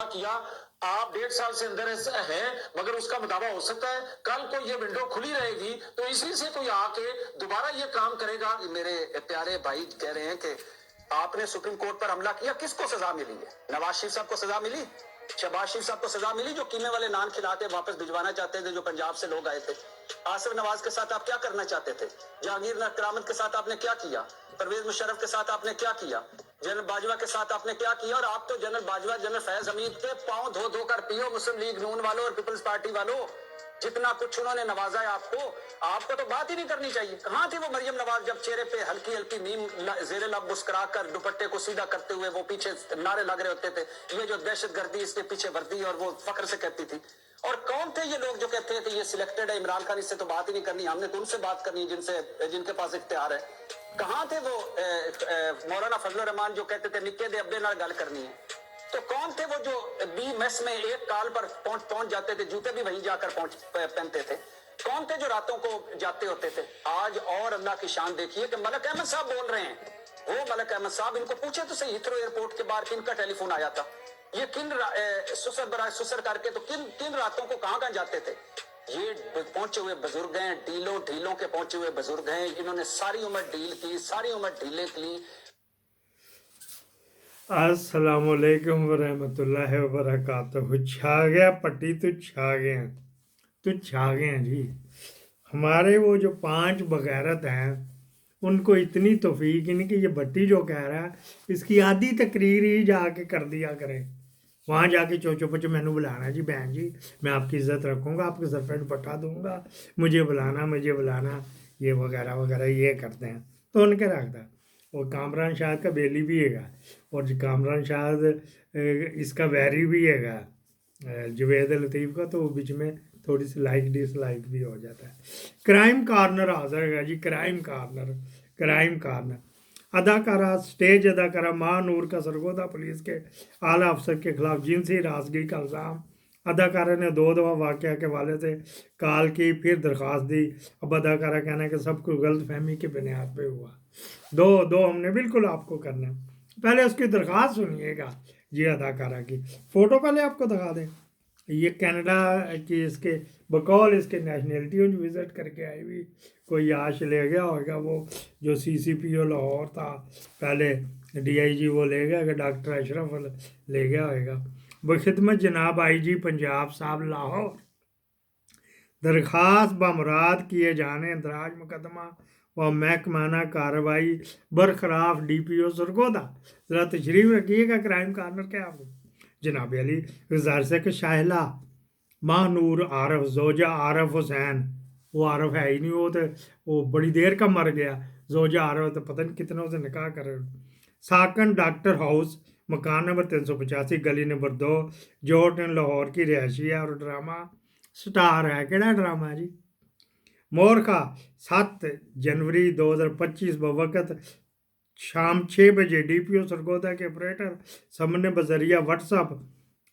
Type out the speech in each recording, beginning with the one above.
کیا آپ 1.5 سال سے اندر ہیں مگر اس کا مداوع ہو سکتا ہے کل کو یہ ونڈو کھلی رہے گی تو اسی سے کوئی آ کے دوبارہ یہ کام کرے گا. میرے پیارے بھائی کہہ رہے ہیں کہ آپ نے سپریم کورٹ پر حملہ کیا, کس کو سزا ملی ہے؟ نواز شریف صاحب کو سزا ملی, شہباز شریف صاحب کو سزا ملی جو قیمے والے نان کھلاتے واپس بھجوانا چاہتے تھے, جو پنجاب سے لوگ آئے تھے. آصف نواز کے ساتھ آپ کیا کرنا چاہتے تھے؟ جہانگیر کرامت کے ساتھ آپ نے کیا کیا؟ پرویز مشرف کے ساتھ آپ نے کیا کیا؟ جنرل باجوہ کے ساتھ آپ نے کیا کیا؟ اور آپ تو جنرل باجوہ جنرل فیض حمید کے پاؤں دھو دھو کر پیو, مسلم لیگ نون والوں اور پیپلز پارٹی والوں, جتنا کچھ انہوں نے نوازا ہے آپ کو تو بات ہی نہیں کرنی چاہیے. کہاں تھی وہ مریم نواز جب چہرے پہ ہلکی ہلکی نیم زیر لب مسکرا کر دوپٹے کو سیدھا کرتے ہوئے وہ پیچھے نعرے لگ رہے ہوتے تھے, یہ جو دہشت گردی اس کے پیچھے وردی, اور وہ فخر سے کہتی تھی. اور کون تھے یہ لوگ جو کہتے ہیں کہ یہ سلیکٹڈ ہے عمران خان, اس سے تو بات ہی نہیں کرنی, ہم نے تو ان سے بات کرنی جن کے پاس اختیار ہے. کہاں تھے وہ مولانا فضل الرحمان جو کہتے تھے نکے دے ابے نال گل کرنی ہے؟ تو کون تھے وہ جو بی میس میں ایک کال پر پہنچ جاتے تھے, جوتے بھی وہیں جا کر پہنتے تھے؟ کون تھے جو راتوں کو جاتے ہوتے تھے؟ آج اور اللہ کی شان دیکھیے کہ ملک احمد صاحب بول رہے ہیں. وہ ملک احمد صاحب, ان کو پوچھے تو صحیح ہیتھرو ایئرپورٹ کے باہر کن کا ٹیلی فون آیا تھا, یہ کن سسر برائے سسر کر کے تو کن راتوں کو کہاں جاتے تھے؟ یہ پہنچے ہوئے بزرگ ہیں, ڈھیلوں کے پہنچے ہوئے بزرگ ہیں, انہوں نے ساری عمر ڈھیل کی, ساری عمر ڈھیلے کی. السلام علیکم ورحمۃ اللہ وبرکاتہ. چھا گیا پٹی تو چھا گئے ہیں جی. ہمارے وہ جو 5 بغیرت ہیں ان کو اتنی توفیق نہیں کہ یہ بٹی جو کہہ رہا ہے اس کی آدھی تقریر ہی جا کے کر دیا کرے, وہاں جا کے چوچو پچو میں نے بلانا جی بہن جی, میں آپ کی عزت رکھوں گا, آپ کے سر پہ دوپٹہ دوں گا, مجھے بلانا, یہ وغیرہ وغیرہ یہ کرتے ہیں. تو ان کے رکھتا اور کامران شاہد کا بیلی بھی ہے گا, اور کامران شاہد اس کا ویری بھی ہے گا جوید لطیف کا, تو بیچ میں تھوڑی سی لائک ڈس لائک بھی ہو جاتا ہے. کرائم کارنر حاضر ہے جی, کرائم کارنر. اداکارہ سٹیج اداکارہ ماہ نور کا سرگودہ پولیس کے اعلیٰ افسر کے خلاف جنسی ہراسگی کا الزام. اداکارہ نے 2 دفعہ واقعہ کے والے سے کال کی, پھر درخواست دی. اب اداکارہ کہنا ہے کہ سب کو غلط فہمی کی بنیاد پہ ہوا. دو ہم نے بالکل آپ کو کرنا ہے. پہلے اس کی درخواست سنیے گا جی اداکارہ کی, فوٹو پہلے آپ کو دکھا دیں. یہ کینیڈا کی اس کے بقول اس کے نیشنلٹی وزٹ کر کے آئی ہوئی, کوئی آش لے گیا ہوگا, وہ جو CCPO لاہور تھا پہلے DIG وہ لے گیا کہ ڈاکٹر اشرف لے گیا ہوگا. بخدمت جناب IG پنجاب صاحب لاہور. درخواست بمراد کیے جانے اندراج مقدمہ و محکمانہ کارروائی برخلاف DPO سرگودہ. ذرا تشریف رکھیے گا کرائم کارنر کیا آپ جناب علی گزارش کہ شاہلہ ماہ نور عارف زوجہ عارف حسین, وہ عارف ہے ہی نہیں, وہ بڑی دیر کا مر گیا, زوجہ عارف تو پتہ نہیں کتنوں سے نکاح کر رہے. ساکن ڈاکٹر ہاؤس مکان نمبر 385 گلی نمبر 2 جورٹن لاہور کی رہائشی ہے, اور ڈرامہ سٹار ہے. کہڑا ڈرامہ جی؟ مورخہ 7 جنوری 2025 بوقت شام 6 بجے DPO سرگودہ کے آپریٹر سامنے بذریعہ واٹس ایپ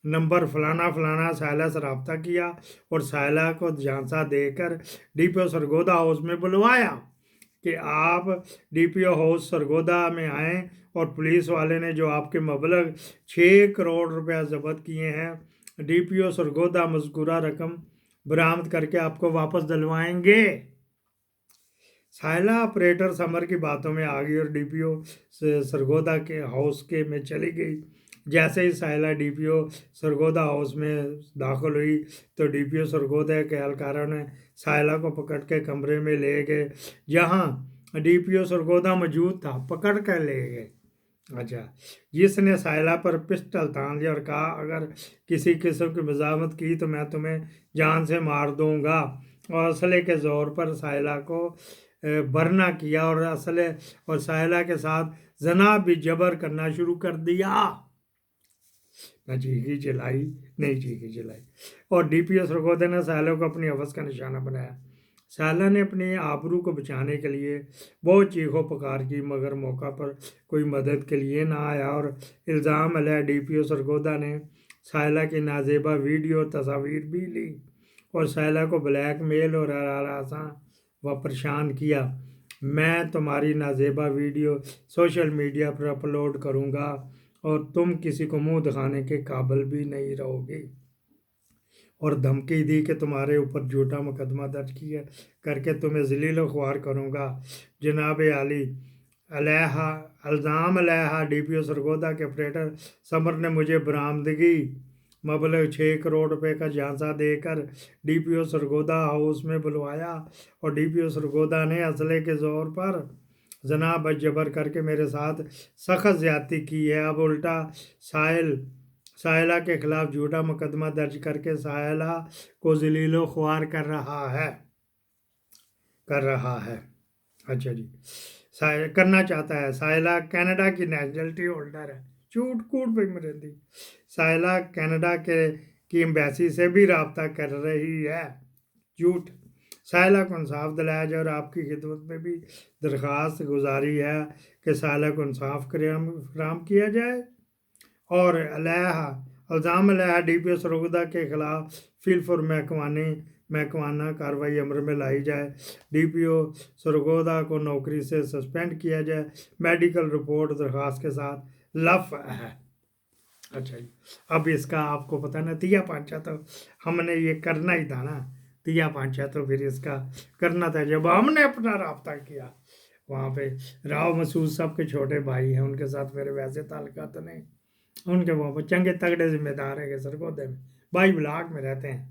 نمبر فلانا سائلہ سے رابطہ کیا اور سائلہ کو جھانسا دے کر DPO سرگودہ ہاؤس میں بلوایا کہ آپ DPO ہاؤس سرگودہ میں آئیں, اور پولیس والے نے جو آپ کے مبلغ 6 کروڑ روپیہ ضبط کیے ہیں, DPO سرگودہ مذکورہ رقم برآمد کر کے آپ کو واپس دلوائیں گے. سائلہ آپریٹر سمر کی باتوں میں آ گئی اور DPO سرگودہ کے ہاؤس کے میں چلی گئی. جیسے ہی سائلہ DPO سرگودہ ہاؤس میں داخل ہوئی تو DPO سرگودہ کے اہلکاروں نے سائلہ کو پکڑ کے کمرے میں لے گئے جہاں DPO سرگودہ موجود تھا, پکڑ کر لے گئے. اچھا, جس نے سائلہ پر پسٹل تان دیا اور کہا اگر کسی قسم کی مزاحمت کی تو میں تمہیں جان سے مار دوں گا, اور اسلحے کے زور پر سائلہ کو برنا کیا اور سائلہ کے ساتھ زنا بھی جبر کرنا شروع کر دیا. نہ چیخی چلائی اور DPO سرگودہ نے سائلہ کو اپنی حوث کا نشانہ بنایا. سائلہ نے اپنی آبرو کو بچانے کے لیے بہت چیخو پکار کی, مگر موقع پر کوئی مدد کے لیے نہ آیا, اور الزام علیہ DPO سرگودہ نے سائلہ کی نازیبہ ویڈیو اور تصاویر بھی لی اور سائلہ کو بلیک میل اور ہراساں و پریشان کیا. میں تمہاری نازیبہ ویڈیو سوشل میڈیا پر اپلوڈ کروں گا اور تم کسی کو منہ دکھانے کے قابل بھی نہیں رہو گی، اور دھمکی دی کہ تمہارے اوپر جھوٹا مقدمہ درج کیا کر کے تمہیں ذلیل و خوار کروں گا۔ جناب عالی علیہ الزام علیہ ڈی پی او سرگودا کے آپریٹر سمر نے مجھے برآمدگی مبلغ 6 کروڑ روپے کا جھانسا دے کر ڈی پی او سرگودا ہاؤس میں بلوایا، اور ڈی پی او سرگودا نے اسلحے کے زور پر جناب جبر کر کے میرے ساتھ سخت زیادتی کی ہے۔ اب الٹا سائلہ کے خلاف جھوٹا مقدمہ درج کر کے سائلہ کو ذلیل و خوار کر رہا ہے۔ اچھا جی، کرنا چاہتا ہے۔ سائلہ کینیڈا کی نیشنلٹی ہولڈر ہے، جھوٹ کوٹ پہ مرندی۔ سائلہ کینیڈا کی ایمبیسی سے بھی رابطہ کر رہی ہے، جھوٹ۔ سائلہ کو انصاف دلایا جائے، اور آپ کی خدمت میں بھی درخواست گزاری ہے کہ سائلہ کو انصاف فراہم کیا جائے، اور الزام علیہ ڈی پی او سرگودا کے خلاف فی الفور محکمانہ کارروائی عمل میں لائی جائے، ڈی پی او سرگودا کو نوکری سے سسپینڈ کیا جائے، میڈیکل رپورٹ درخواست کے ساتھ لفظ ہے۔ اچھا جی، اب اس کا آپ کو پتہ نا، تیا پانچا تو ہم نے یہ کرنا ہی تھا نا، تیا پانچا تو پھر اس کا کرنا تھا۔ جب ہم نے اپنا رابطہ کیا وہاں پہ، راؤ مسعود صاحب کے چھوٹے بھائی ہیں، ان کے ساتھ میرے ویسے تعلقات نہیں، ان کے وہاں پہ چنگے تگڑے ذمہ دار ہیں کہ سرگودے میں بھائی بلاک میں رہتے ہیں۔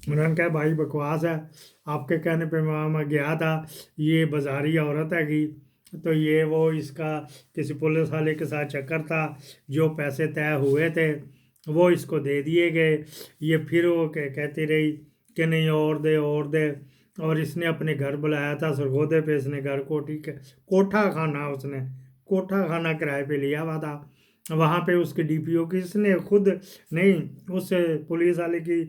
انہوں نے کہا بھائی بکواس ہے، آپ کے کہنے پہ میں گیا تھا، یہ بازاری عورت ہے گی، تو یہ وہ اس کا کسی پولیس والے کے ساتھ چکر تھا، جو پیسے طے ہوئے تھے وہ اس کو دے دیے گئے، یہ پھر وہ کہتی رہی کہ نہیں اور دے، اور اس نے اپنے گھر بلایا تھا سرگودے پہ، اس نے گھر کوٹھا خانہ کرائے پہ لیا ہوا تھا، وہاں پہ اس کے ڈی پی او کی اس نے خود نہیں، اس پولیس والے کی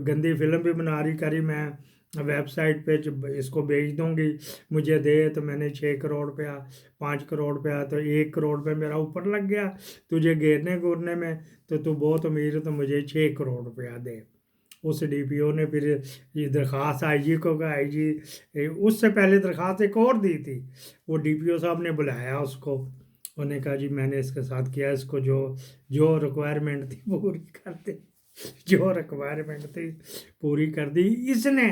گندی فلم بھی بنا رہی کری، میں ویب سائٹ پہ اس کو بھیج دوں گی، مجھے دے، تو میں نے 6 کروڑ روپیہ 5 کروڑ روپیہ تو 1 کروڑ روپے میرا اوپر لگ گیا، تجھے گھیرنے میں تو بہت امیر ہے، تو مجھے 6 کروڑ روپیہ دے۔ اس ڈی پی او نے پھر یہ درخواست آئی جی کو، آئی جی اس سے پہلے درخواست ایک اور دی تھی، وہ ڈی پی او صاحب نے بلایا اس کو، انہوں نے کہا جی میں نے اس کے ساتھ کیا، اس کو جو ریکوائرمنٹ تھی پوری کر دی، جو ریکوائرمنٹ تھی پوری کر دی، اس نے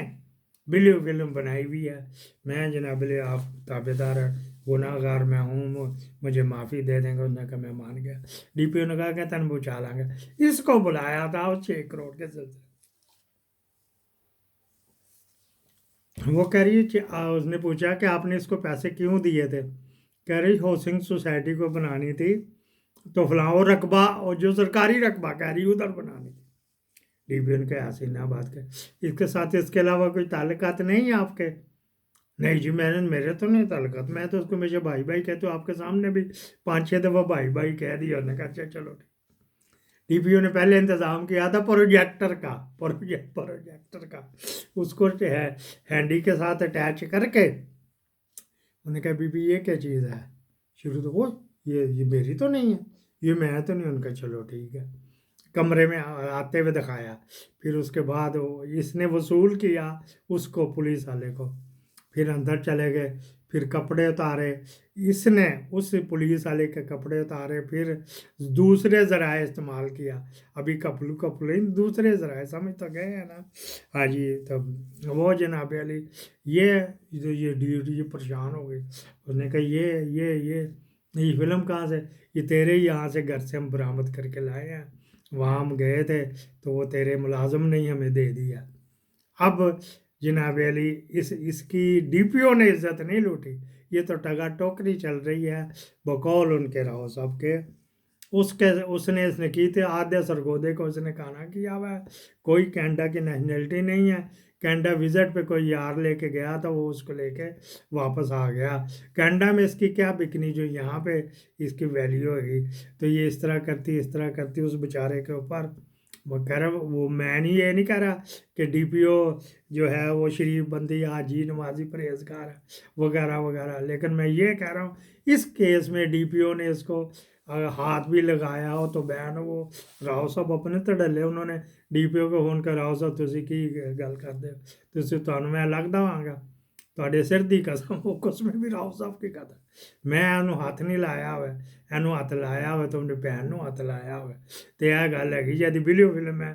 ویڈیو فلم بنائی ہوئی ہے۔ میں جناب آپ تابع دار گناہ گار میں ہوں، مجھے معافی دے دیں گے۔ انہوں نے کہا میں مان گیا۔ ڈی پی او نے کہا کہ تن پہنچا لیں گے، اس کو بلایا تھا اور 6 کروڑ کے سلسلے۔ وہ کہہ رہی ہے، اس نے پوچھا کہ آپ نے اس کو پیسے کیوں دیے تھے؟ کہہ رہی ہاؤسنگ سوسائٹی کو بنانی تھی، تو فلاں اور رقبہ، اور جو سرکاری رقبہ کہہ رہی ادھر بنانی تھی۔ ڈی پی او نے کہا ایسے نہ بات کر، اس کے ساتھ اس کے علاوہ کوئی تعلقات نہیں ہیں آپ کے؟ نہیں جی میرے تو نہیں تعلقات، میں تو اس کو ہمیشہ بھائی کہتے ہوں، آپ کے سامنے بھی 5-6 دفعہ بھائی کہہ دیا۔ انہوں نے کہا اچھا چلو ٹھیک۔ ڈی پی او نے پہلے انتظام کیا تھا پروجیکٹر کا، اس کو ہینڈی کے ساتھ اٹیچ کر کے، انہوں نے کہا بی بی یہ کیا چیز ہے؟ شروع تو وہ یہ میری تو نہیں ہے، یہ میں تو نہیں۔ ان کا چلو ٹھیک ہے، کمرے میں آتے ہوئے دکھایا، پھر اس کے بعد اس نے وصول کیا اس کو، پولیس والے کو، پھر اندر چلے گئے، پھر کپڑے اتارے، اس نے اس پولیس والے کے کپڑے اتارے، پھر دوسرے ذرائع استعمال کیا، ابھی کپڑے دوسرے ذرائع، سمجھ تو گئے ہیں نا؟ ہاں جی، تو وہ جناب علی یہ پریشان ہو گئی، اس نے کہا یہ فلم کہاں سے؟ یہ تیرے ہی یہاں سے گھر سے ہم برآمد کر کے لائے ہیں، وہاں ہم گئے تھے تو وہ تیرے ملازم نہیں ہمیں دے دیا۔ اب جناب علی اس کی ڈی پی او نے عزت نہیں لوٹی، یہ تو ٹگا ٹوکری چل رہی ہے بقول ان کے راؤ صاحب کے، اس نے کی تھی آدھے سرگودے کو اس نے کھانا کیا ہوا ہے، کوئی کینیڈا کی نیشنلٹی نہیں ہے، کینیڈا وزٹ پہ کوئی یار لے کے گیا تھا، وہ اس کو لے کے واپس آ گیا، کینیڈا میں اس کی کیا بکنی جو یہاں پہ اس کی ویلیو ہوگی؟ تو یہ اس طرح کرتی اس بیچارے کے اوپر، وہ کہہ رہا وہ میں یہ نہیں کہہ رہا کہ ڈی پی او جو ہے وہ شریف بندی حاجی نمازی پرہیزگار ہے وغیرہ، لیکن میں یہ کہہ رہا ہوں اس کیس میں ڈی پی او نے اس کو ہاتھ بھی لگایا ہو تو بین وہ راؤ صاحب اپنے تو ڈلے، انہوں نے ڈی پی او کو فون کر راؤ صاحب تسی کی گل کر دے، تسی تہن میں الگ دواں گا، ਤੁਹਾਡੇ ਸਿਰ ਦੀ ਕਸਮ ਉਹ ਕੁਛ ਮੈਂ ਵੀ ਰਾਓ ਸਾਹਿਬ ਕੀ ਕਹਦਾ ਮੈਂ ਇਹਨੂੰ ਹੱਥ ਨਹੀਂ ਲਾਇਆ ਹੋਇਆ ਇਹਨੂੰ ਹੱਥ ਲਾਇਆ ਹੋਇਆ ਤੁਹਾਡੀ ਭੈਣ ਨੂੰ ਹੱਥ ਲਾਇਆ ਹੋਇਆ ਤੇ ਇਹ ਗੱਲ ਹੈਗੀ ਜਦ ਵੀਡੀਓ ਫਿਲਮ ਮੈਂ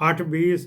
8:20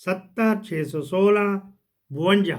70616 52,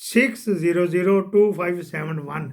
6002571,